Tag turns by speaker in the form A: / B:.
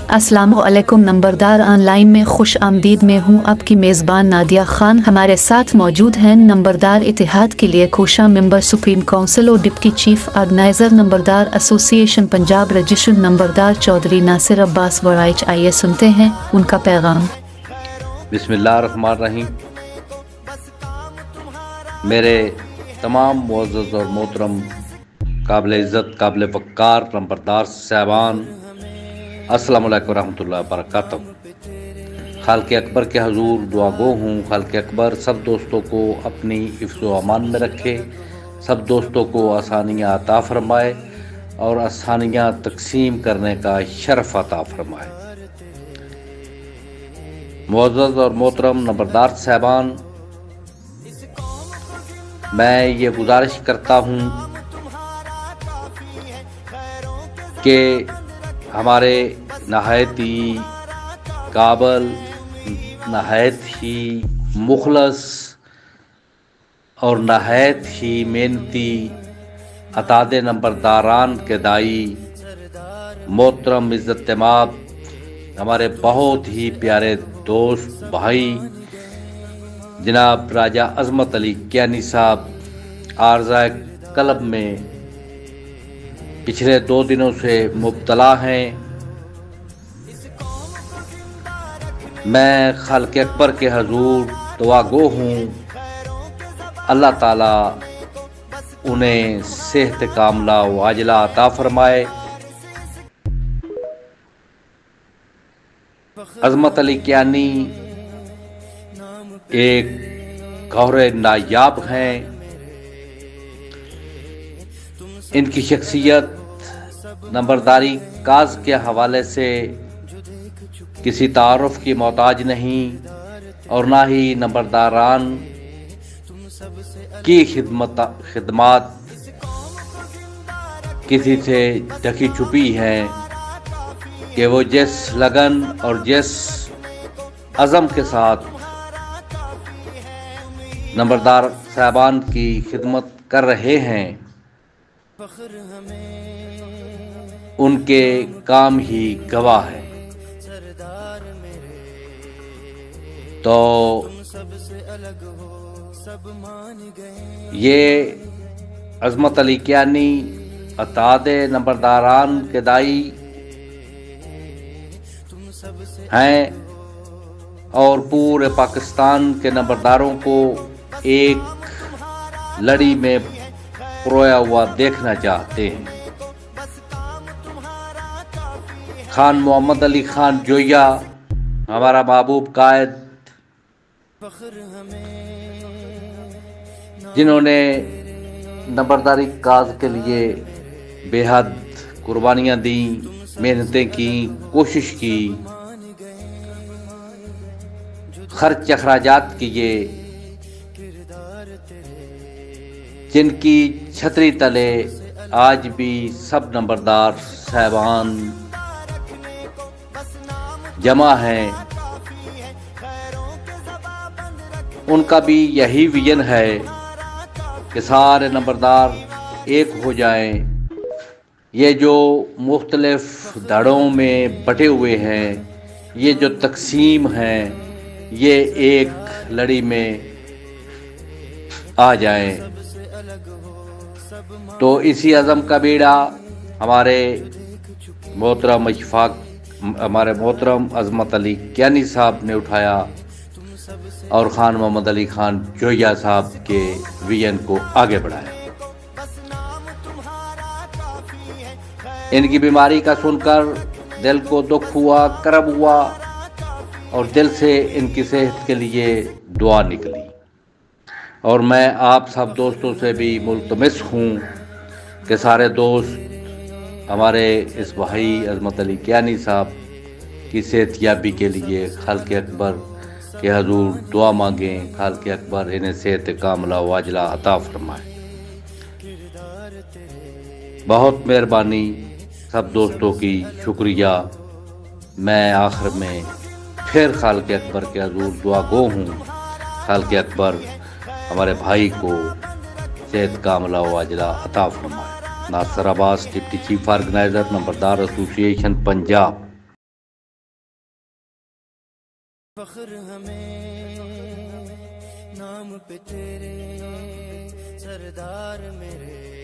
A: अस्सलाम वालेकुम। नंबरदार ऑनलाइन में खुश आमदीद में हूँ आपकी मेज़बान नादिया खान। हमारे साथ मौजूद हैं नंबरदार इतिहाद के लिए कोषा मेंबर सुप्रीम काउंसिल और डिप्टी चीफ ऑर्गेनाइजर नंबरदार एसोसिएशन पंजाब रजिस्टर्ड नंबरदार चौधरी नासिर अब्बास वराइच। आइए सुनते हैं उनका पैगाम।
B: बिस्मिल्लाहिर्रहमानिर्रहीम। मेरे तमाम मुअज़्ज़ज़ और मोहतरम काबिल इज़्ज़त काबिल वक़ार नंबरदार साहबान, अस्सलामु अलैकुम रहमतुल्लाहि व बरकातहू। खालिक़ अकबर के हजूर दुआ गो हूँ। खालिक़ अकबर सब दोस्तों को अपनी हिफ्ज़ व अमान में रखे, सब दोस्तों को आसानियाँ अता फरमाए और आसानियाँ तकसीम करने का शरफ़ अता फरमाए। मुअज़्ज़ज़ और मोहतरम नंबरदार साहबान, मैं ये गुजारिश करता हूँ कि हमारे नहायत ही काबिल, नहायत ही मुखलस और नहायत ही मेहनती अताद नंबरदारान के दाई मोहतरम इज़्ज़त माब हमारे बहुत ही प्यारे दोस्त भाई जनाब राजा अज़मत अली कियानी साहब आर्ज़ाए कल्ब में पिछले 2 दिनों से मुब्तला हैं। मैं खालिक़ अकबर के हजूर दुआ गो हूँ, अल्लाह ताला उन्हें सेहत कामला व आजिला अता फरमाए। अज़मत अली कियानी एक गौहर नायाब हैं। इनकी शख्सियत नंबरदारी काज के हवाले से किसी तारुफ की मोहताज नहीं और ना ही नंबरदारान की खिदमत किसी से ढकी छुपी हैं कि वो जिस लगन और जिस अज़म के साथ नंबरदार साहबान की खिदमत कर रहे हैं, उनके काम ही गवाह है। तो ये अज़मत अली कियानी अतादे नंबरदारान के दाई हैं और पूरे पाकिस्तान के नंबरदारों को एक लड़ी में परोया हुआ देखना चाहते हैं। खान मोहम्मद अली खान जोया हमारा महबूब कायद, जिन्होंने नंबरदारी काज के लिए बेहद कुर्बानियाँ दी, मेहनतें की, कोशिश की, खर्च अखराजात किए, जिनकी छतरी तले आज भी सब नंबरदार साहबान जमा हैं। उनका भी यही विजन है कि सारे नंबरदार एक हो जाएं। ये जो मुख्तलिफ धड़ों में बटे हुए हैं, ये जो तकसीम हैं, ये एक लड़ी में आ जाएं। तो इसी अज़म का बीड़ा हमारे मोहतरम अज़मत अली कियानी साहब ने उठाया और खान मोहम्मद अली खान जोया साहब के विजन को आगे बढ़ाया। इनकी बीमारी का सुनकर दिल को दुख हुआ, करब हुआ और दिल से इनकी सेहत के लिए दुआ निकली। और मैं आप सब दोस्तों से भी मुल्तमिस हूँ कि सारे दोस्त हमारे इस भाई अज़मत अली कियानी साहब की सेहतयाबी के लिए खालिक़ अकबर के हजूर दुआ मांगें। खालिक़ अकबर इन्हें सेहत कामला वाजिला अता फरमाए। बहुत मेहरबानी सब दोस्तों की, शुक्रिया। मैं आखिर में फिर खालिक़ अकबर के हजूर दुआ गो हूँ, खालिक़ अकबर हमारे भाई को सेहत कामला वाजिला अता फरमाए। Nasir Abbas, deputy chief organiser नंबरदार एसोसिएशन पंजाब।
C: فخر ہمیں نام پہ تیرے سردار میرے